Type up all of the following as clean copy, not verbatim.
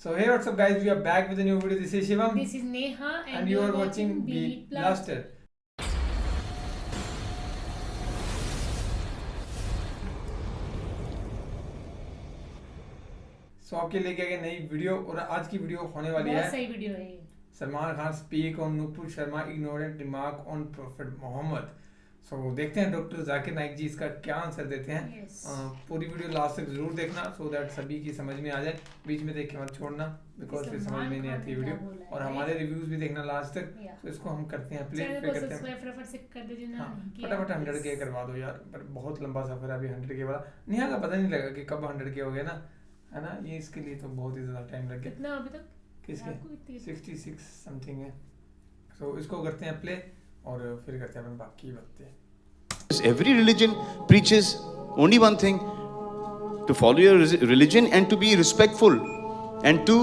So hey, what's up guys, we are back with a new video. This is Shivam. This is Neha and you are watching Beat Blaster. So आपके लेके आ गए नई video और आज की video होने वाली है, बहुत सही वीडियो है ये। Salman Khan speak on Nupur Sharma ignorant remark on prophet Muhammad. So देखते हैं डॉक्टर जाकिर नाइक जी इसका क्या आंसर देते हैं। पूरी वीडियो लास्ट तक जरूर देखना सो दैट सभी की समझ में आ जाए, बीच में देख के मत छोड़ना बिकॉज फिर समझ में नहीं आती वीडियो। और हमारे रिव्यूज भी देखना लास्ट तक। तो इसको हम करते हैं प्ले करते हैं फटाफट 100K करवा दो यार, पर बहुत लंबा सफर है अभी 100K वाला। नेहा का पता नहीं लगा कि कब 100K हो गया ना, है ना। ये इसके लिए तो बहुत ही ज्यादा टाइम लग गया। कितना अभी तक? किसके 66 समथिंग है। सो इसको करते हैं प्ले और फिर करते हैं अपन बाकी बातें। Every religion preaches only one thing: to follow your religion and to be respectful and to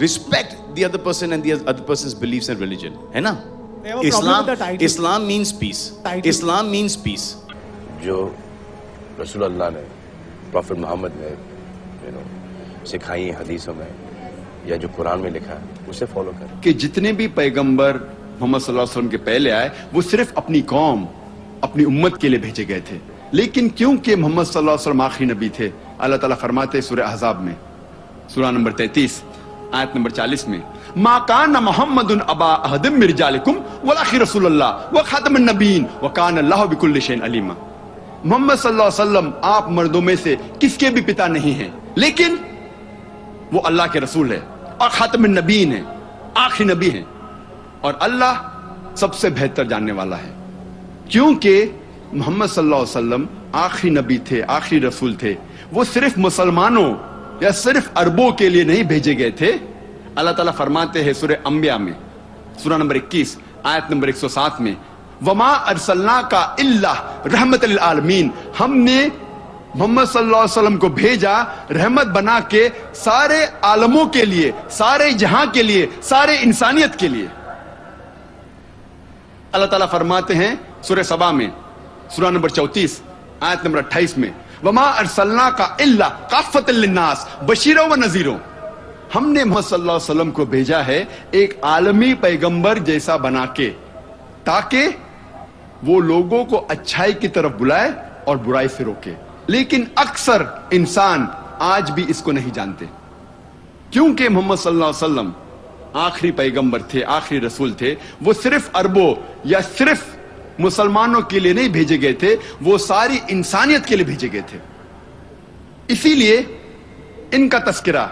respect the other person and the other person's beliefs and religion. है ना? Islam means peace. Islam means peace. जो रसूल अल्लाह ने, prophet Mohammad ने सिखाई हदीसों में या जो कुरान में लिखा है उसे फॉलो करें। कि जितने भी पैगंबर मोहम्मद सल्लल्लाहु अलैहि वसल्लम के पहले आए वो सिर्फ अपनी कौम, अपनी उम्मत के लिए भेजे गए थे। लेकिन क्योंकि मोहम्मद सल्लल्लाहु अलैहि वसल्लम आखिरी नबी थे, अल्लाह ताला फरमाते हैं सूरह अहज़ाब में, सूरह नंबर 33 आयत नंबर 40 में, मा कान मोहम्मदुन अबा अहदिम मिन रिजालिकुम वलाकिन रसूलुल्लाह व खातमुन नबिय्यीन व कान अल्लाहु बिकुल्लि शैइन अलीमा। मोहम्मद सल्लल्लाहु अलैहि वसल्लम आप मर्दों में से किसके भी पिता नहीं हैं, लेकिन वो अल्लाह के रसूल है और खातमुन नबिय्यीन है, आखिरी नबी हैं और अल्लाह सबसे बेहतर जानने वाला है। क्योंकि मोहम्मद सल्लल्लाहु अलैहि वसल्लम आखिरी नबी थे, आखिरी रसूल थे। वो सिर्फ मुसलमानों या सिर्फ अरबों के लिए नहीं भेजे गए थे। अल्लाह ताला फरमाते हैं सूरह अंबिया में, सूरह नंबर 21 आयत नंबर 107 में, वमा अरसलनाका इल्ला रहमतल लिल आलमीन। हमने मोहम्मद सल्लल्लाहु अलैहि वसल्लम को भेजा रहमत बना के सारे आलमों के लिए, सारे जहां के लिए, सारे इंसानियत के लिए। अल्लाह ताला फरमाते हैं सूरह सबा में, सूरह नंबर 34 आयत नंबर 28 में, वमा अरसलनाका इल्ला काफ़तल लिन्नास बशीरा व नज़ीरा। हमने मोहम्मद सल्लल्लाहु अलैहि वसल्लम को भेजा है एक आलमी पैगंबर जैसा बना के, ताकि वो लोगों को अच्छाई की तरफ बुलाए और बुराई से रोके। लेकिन अक्सर इंसान आज भी इसको नहीं जानते, क्योंकि मोहम्मद सल्लल्लाहु अलैहि वसल्लम आखिरी पैगंबर थे, आखिरी रसूल थे। वो सिर्फ अरबों या सिर्फ मुसलमानों के लिए नहीं भेजे गए थे, वो सारी इंसानियत के लिए भेजे गए थे। इसीलिए इनका तस्करा,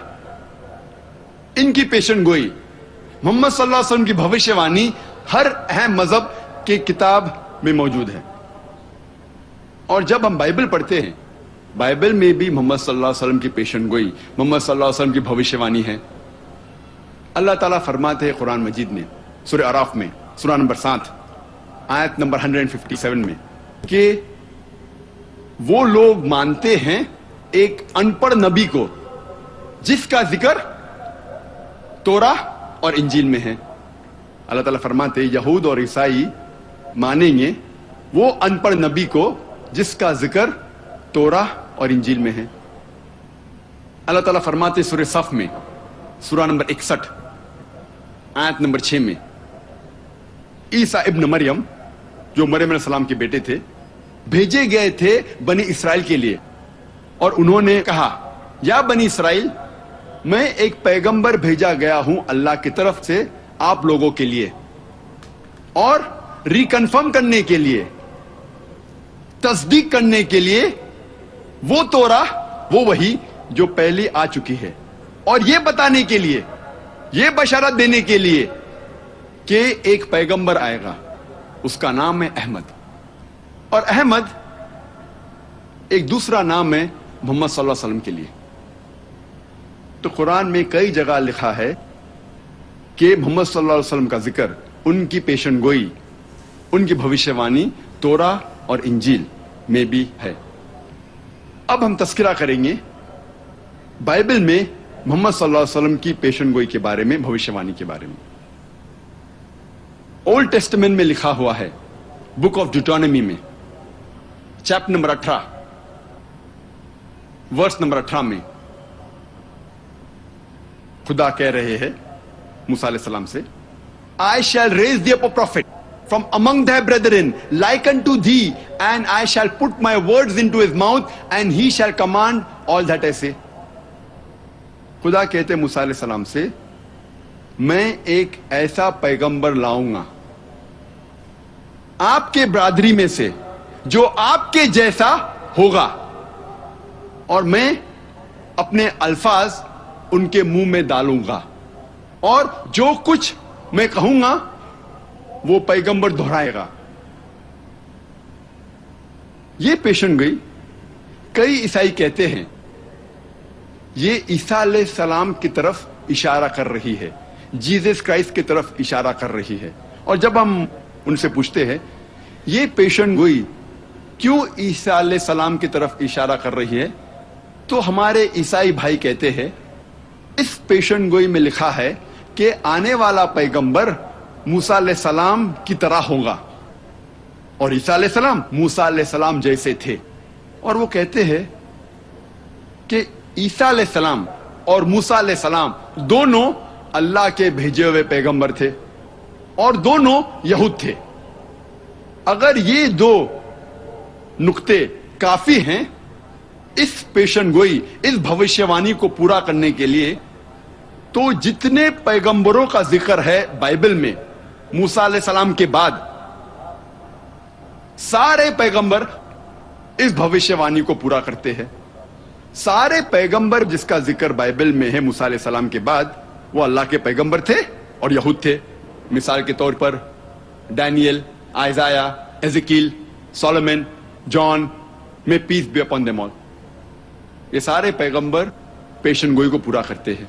इनकी पेशन गोई, मोहम्मद सल्लल्लाहु अलैहि वसल्लम की भविष्यवाणी हर अहम मजहब के किताब में मौजूद है। और जब हम बाइबल पढ़ते हैं, बाइबल में भी मोहम्मद सल्लल्लाहु अलैहि वसल्लम की पेशन गोई, मोहम्मद सल्लल्लाहु अलैहि वसल्लम की भविष्यवाणी है। अल्लाह ताला फरमाते हैं कुरान मजीद में, सूरह अराफ में, सूरह नंबर 7 आयत नंबर 157 में, कि वो लोग मानते हैं एक अनपढ़ नबी को जिसका जिक्र तोरा और इंजील में है। अल्लाह ताला फरमाते हैं यहूद और ईसाई मानेंगे वो अनपढ़ नबी को जिसका जिक्र तोरा और इंजील में है। अल्लाह ताला फरमाते सूरह सफ में, सूरह नंबर 61 आयत नंबर 6 में, ईसा इब्न मरियम जो मरियम अलैहिस्सलाम के बेटे थे, भेजे गए थे बनी इसराइल के लिए और उन्होंने कहा, या बनी इसराइल, मैं एक पैगंबर भेजा गया हूं अल्लाह की तरफ से आप लोगों के लिए, और रिकन्फर्म करने के लिए, तस्दीक करने के लिए वो तोरा, वो वही जो पहले आ चुकी है, और ये बताने के लिए, ये बशारत देने के लिए कि एक पैगंबर आएगा, उसका नाम है अहमद। और अहमद एक दूसरा नाम है मोहम्मद सल्लल्लाहु अलैहि वसल्लम के लिए। तो कुरान में कई जगह लिखा है कि मोहम्मद सल्लल्लाहु अलैहि वसल्लम का जिक्र, उनकी पेशन गोई, उनकी भविष्यवाणी तोरा और इंजील में भी है। अब हम तस्करा करेंगे बाइबल में मोहम्मद सल्लल्लाहु अलैहि वसल्लम की पेशन गोई के बारे में, भविष्यवाणी के बारे में। ओल्ड टेस्टामेंट में लिखा हुआ है, बुक ऑफ ड्यूटोनॉमी में, चैप्टर नंबर 18 वर्स नंबर 18 में, खुदा कह रहे हैं मूसा अलैहि सलाम से, I shall raise thee up a prophet from among thy brethren like unto thee, and I shall put my words into his mouth, and he shall command all that I say. खुदा कहते मूसा अलैहि सलाम से, मैं एक ऐसा पैगंबर लाऊंगा आपके बरादरी में से जो आपके जैसा होगा, और मैं अपने अल्फाज उनके मुंह में डालूंगा, और जो कुछ मैं कहूंगा वो पैगंबर दोहराएगा. ये पेशन गई. कई ईसाई कहते हैं ये ईसा अलैहि सलाम की तरफ इशारा कर रही है, जीसस क्राइस्ट की तरफ इशारा कर रही है. और जब हम उनसे पूछते हैं ये पेशन गोई क्यों ईसा अलैहि सलाम की तरफ इशारा कर रही है, तो हमारे ईसाई भाई कहते हैं इस पेशन गोई में लिखा है कि आने वाला पैगंबर मूसा अलैहि सलाम की तरह होगा, और ईसा अलैहि सलाम मूसा अलैहि सलाम जैसे थे. और वो कहते हैं कि ईसा अलैहि सलाम और मूसा अलैहि सलाम दोनों अल्लाह के भेजे हुए पैगंबर थे, और दोनों यहूद थे. अगर ये दो नुक्ते काफी हैं इस पेशन गोई, इस भविष्यवाणी को पूरा करने के लिए, तो जितने पैगंबरों का जिक्र है बाइबल में मूसा अलैहि सलाम के बाद, सारे पैगंबर इस भविष्यवाणी को पूरा करते हैं. सारे पैगंबर जिसका जिक्र बाइबल में है मूसा अलैहि सलाम के बाद, वो अल्लाह के पैगंबर थे और यहूद थे. मिसाल के तौर पर Daniel, Isaiah, Ezekiel, Solomon, John, may peace be upon them all, ये सारे पैगंबर पेशन गोई को पूरा करते हैं.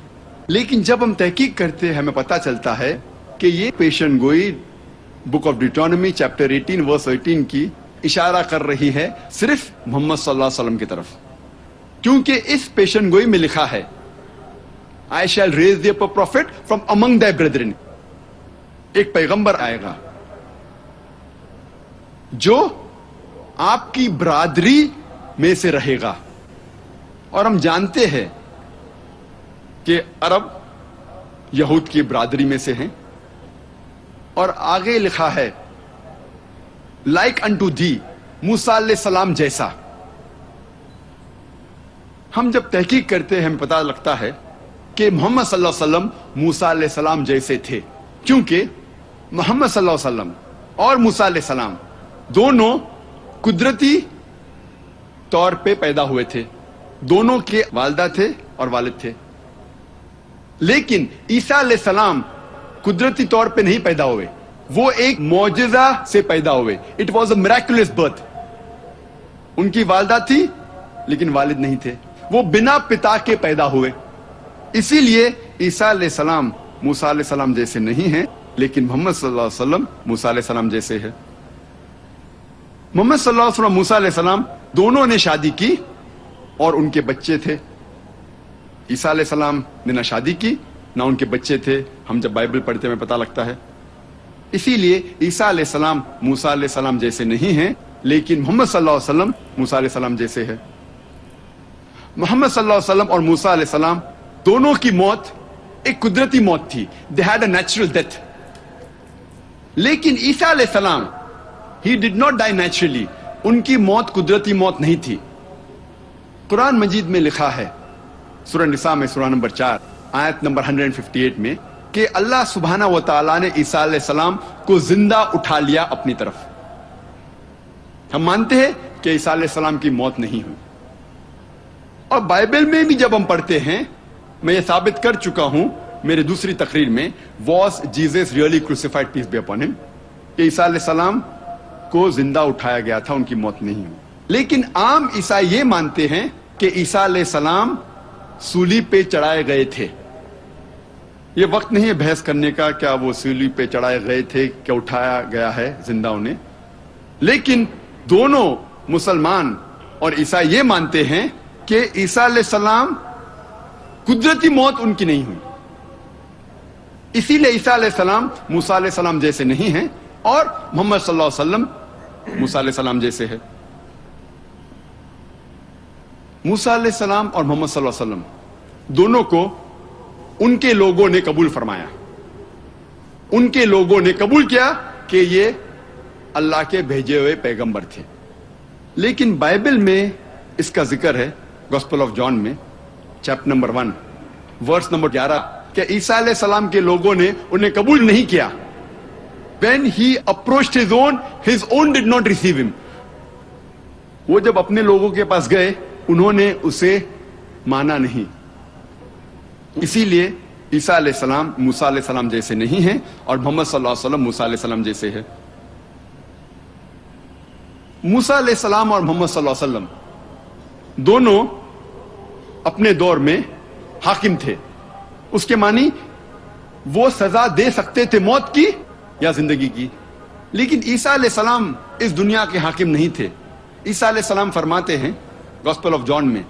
लेकिन जब हम तहकीक करते हैं हमें पता चलता है कि ये पेशन गोई बुक ऑफ डिटोनॉमी चैप्टर 18 वर्स 18 की इशारा कर रही है सिर्फ मोहम्मद सल्लल्लाहु अलैहि वसल्लम की तरफ, क्योंकि इस पेशन गोई में लिखा है I shall raise thee up a prophet from among their brethren. एक पैगंबर आएगा जो आपकी बरादरी में से रहेगा. और हम जानते हैं कि अरब यहूद की बरादरी में से हैं. और आगे लिखा है लाइक अनटू दी, मूसा अलैहि सलाम जैसा. हम जब तहकीक करते हैं हमें पता लगता है कि मोहम्मद सल्लल्लाहु अलैहि वसल्लम मूसा अलैहि सलाम जैसे थे, क्योंकि मोहम्मद सल्लल्लाहु अलैहि वसल्लम और मूसा अलैहि सलाम दोनों कुदरती तौर पे पैदा हुए थे. दोनों के वालिदा थे और वालिद थे. लेकिन ईसा अलैहि सलाम कुदरती तौर पे नहीं पैदा हुए, वो एक मौजज़ा से पैदा हुए. It was a miraculous birth. उनकी वालिदा थी लेकिन वालिद नहीं थे, वो बिना पिता के पैदा हुए. इसीलिए ईसा अलैहि सलाम मूसा अलैहि सलाम जैसे नहीं हैं, लेकिन मोहम्मद सल्लल्लाहु अलैहि वसल्लम मूसा अलैहि सलाम जैसे है. मोहम्मद सल्लल्लाहु अलैहि वसल्लम मूसा अलैहि सलाम दोनों ने शादी की और उनके बच्चे थे. ईसा अलैहि सलाम ने ना शादी की ना उनके बच्चे थे. हम जब बाइबल पढ़ते हैं पता लगता है. इसीलिए ईसा अलैहि सलाम मूसा अलैहि सलाम जैसे नहीं हैं, लेकिन मोहम्मद सल्लल्लाहु अलैहि वसल्लम मूसा अलैहि सलाम जैसे है. मोहम्मद सल्लल्लाहु अलैहि वसल्लम और मूसा अलैहि सलाम दोनों की मौत एक कुदरती मौत थी. They had a natural death. लेकिन ईसा अलैहि सलाम he did not die naturally. उनकी मौत कुदरती मौत नहीं थी. कुरान मजीद में लिखा है सूरह निसा में सूरह नंबर 4 आयत नंबर 158 में कि अल्लाह सुब्हाना व तआला ने ईसा अलैहि सलाम को जिंदा उठा लिया अपनी तरफ. हम मानते हैं कि ईसा अलैहि सलाम की मौत नहीं हुई. और बाइबल में भी जब हम पढ़ते हैं, मैं ये साबित कर चुका हूं मेरी दूसरी तकरीर में, was Jesus really crucified peace be upon him, कि ईसा अलैहि सलाम को जिंदा उठाया गया था, उनकी मौत नहीं हुई. लेकिन आम ईसाई ये मानते हैं कि ईसा अलैहि सलाम सूली पे चढ़ाए गए थे. ये वक्त नहीं है बहस करने का क्या वो सूली पे चढ़ाए गए थे, क्या उठाया गया है जिंदा उन्हें. लेकिन दोनों मुसलमान और ईसाई ये मानते हैं कि ईसा अलैहि सलाम कुदरती मौत उनकी नहीं हुई. इसीलिए ईसा अलैहि सलाम मूसा अलैहि सलाम जैसे नहीं हैं और मोहम्मद सल्लल्लाहु अलैहि वसल्लम मूसा अलैहि सलाम जैसे है. मूसा अलैहि सलाम और मोहम्मद सल्लल्लाहु अलैहि वसल्लम दोनों को उनके लोगों ने कबूल फरमाया, उनके लोगों ने कबूल किया कि ये अल्लाह के भेजे हुए पैगंबर थे। लेकिन बाइबल में इसका जिक्र है गॉस्पेल ऑफ जॉन में चैप्टर नंबर 1 वर्स नंबर 11 कि ईसा अलैहि सलाम के लोगों ने उन्हें कबूल नहीं किया। When he approached his own did not receive him. वो जब अपने लोगों के पास गए उन्होंने उसे माना नहीं। इसीलिए ईसा अलैहि सलाम मूसा अलैहि सलाम जैसे नहीं हैं और मोहम्मद सल्लल्लाहु अलैहि वसल्लम मूसा अलैहि सलाम जैसे है। मूसा अलैहि सलाम और मोहम्मद सल्लल्लाहु अलैहि वसल्लम दोनों अपने दौर में हाकिम थे। उसके मानी वो सजा दे सकते थे मौत की या जिंदगी की, लेकिन ईसा अलैहि सलाम इस दुनिया के हाकिम नहीं थे। ईसा अलैहि सलाम फरमाते हैं गॉस्पेल ऑफ जॉन में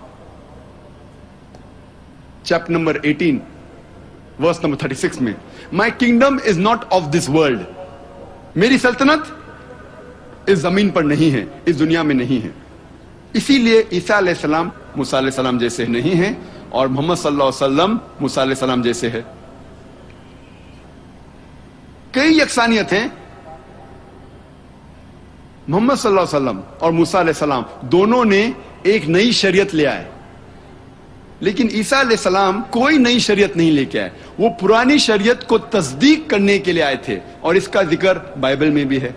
चैप्टर नंबर 18 वर्स नंबर 36 में, माई kingdom is not of this world, मेरी सल्तनत इस जमीन पर नहीं है, इस दुनिया में नहीं है। इसीलिए ईसा अलैहि सलाम मूसा अलैहि सलाम जैसे नहीं है और मोहम्मद सल्लल्लाहु अलैहि वसल्लम मूसा अलैहि सलाम जैसे है। कई यकसानियत हैं। मोहम्मद सल्लल्लाहु अलैहि वसल्लम और मूसा अलैहि सलाम दोनों ने एक नई शरीयत ले आए, लेकिन ईसा अलैहि सलाम कोई नई शरीयत नहीं लेके आए, वो पुरानी शरीयत को तस्दीक करने के लिए आए थे और इसका जिक्र बाइबल में भी है।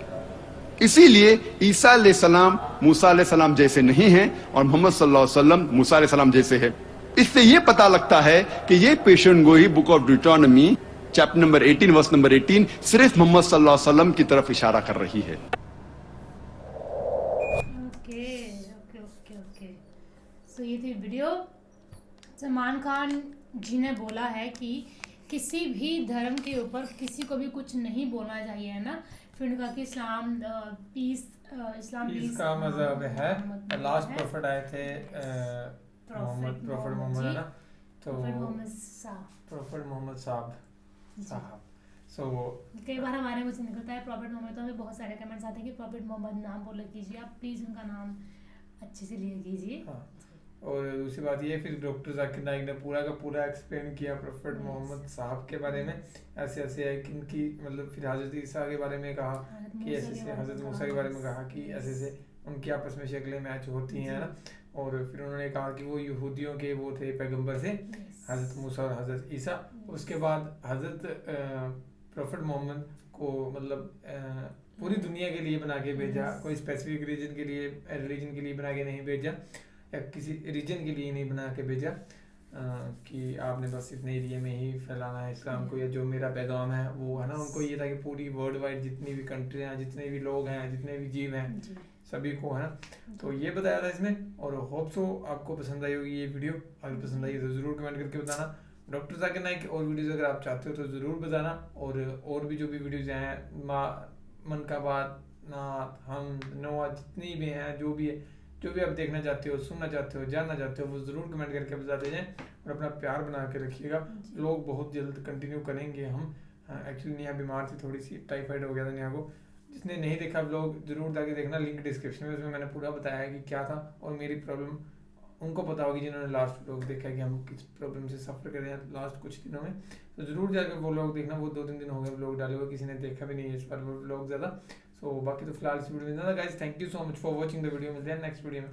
इसीलिए ईसा अलैहि सलाम मूसा अलैहि सलाम जैसे नहीं हैं और मोहम्मद सल्लल्लाहु अलैहि वसल्लम मूसा अलैहि सलाम जैसे है। इससे यह पता लगता है कि ये पेशन गोई book of Deuteronomy chapter number 18 verse number 18 सिर्फ मोहम्मद सल्लल्लाहु अलैहि वसल्लम की तरफ इशारा कर रही है। ओके। सो ये थी वीडियो। सलमान खान जी ने बोला है कि किसी भी धर्म के ऊपर किसी को भी कुछ नहीं बोलना चाहिए, है ना। फिर उन्होंने कहा कि इस्लाम पीस का मजहब है। लास्ट प्रोफेट आए थे प्रोफेट मोहम्मद, है ना, तो प्रोफेट मोहम्मद साहब। सो कई बार हमारे मुझसे निकलता है प्रॉफिट मोहम्मद, तो हमें बहुत सारे कमेंट्स आते हैं कि प्रॉफिट मोहम्मद नाम बोला कीजिए आप, प्लीज़ उनका नाम अच्छे से लिया कीजिए। हाँ। और दूसरी बात ये, फिर डॉक्टर जाकिर नाइक ने पूरा का पूरा एक्सप्लेन किया प्रोफेट मोहम्मद साहब के बारे में, ऐसे ऐसे है कि इनकी मतलब फिर हज़रत ईसा के बारे में कहा कि ऐसे ऐसे, हज़रत मूसा के बारे में कहा कि ऐसे ऐसे उनकी आपस में शक्लें मैच होती हैं, ना। और फिर उन्होंने कहा कि वो यहूदियों के वो थे पैगंबर से, हज़रत मूसा और हज़रत ईसा। उसके बाद हज़रत प्रोफेट मोहम्मद को मतलब पूरी दुनिया के लिए बना के भेजा, कोई स्पेसिफिक रीजन के लिए बना के नहीं भेजा, या किसी रीजन के लिए नहीं बना के भेजा कि आपने बस इतने एरिया में ही फैलाना है इस्लाम को, या जो मेरा पैगाम है वो, है ना। उनको ये था कि पूरी वर्ल्ड वाइड जितनी भी कंट्री हैं, जितने भी लोग हैं, जितने भी जीव हैं, सभी को, है ना। तो ये बताया था इसमें, और होप सो आपको पसंद आई होगी ये वीडियो। अगर पसंद आई तो ज़रूर कमेंट करके बताना। डॉक्टर जाकिर नाइक की और वीडियोज़ अगर आप चाहते हो तो ज़रूर बताना। और भी जो भी वीडियोज़ हैं, मन का बात, नात, हम, नोआ, जितनी भी हैं, जो भी आप देखना चाहते हो, सुनना चाहते हो, जानना चाहते हो, वो ज़रूर कमेंट करके बताते जाएं और अपना प्यार बना के रखिएगा। लोग बहुत जल्द कंटिन्यू करेंगे हम। एक्चुअली नेहा बीमार थी, थोड़ी सी टाइफाइड हो गया था नेहा को। जिसने नहीं देखा व्लॉग ज़रूर जाके देखना, लिंक डिस्क्रिप्शन में, उसमें मैंने पूरा बताया है कि क्या था और मेरी प्रॉब्लम उनको पता होगी जिन्होंने लास्ट व्लॉग देखा कि हम किस प्रॉब्लम से सफ़र कर रहे हैं लास्ट कुछ दिनों में। तो ज़रूर जाकर वो व्लॉग देखना। वो 2-3 दिन हो गए व्लॉग डाले हुए, किसी ने देखा भी नहीं है इस बार व्लॉग ज़्यादा। सो बाकी तो फिलहाल इस वीडियो में ज़्यादा। Guys thank you so much for watching the video. मिलते हैं नेक्स्ट वीडियो में।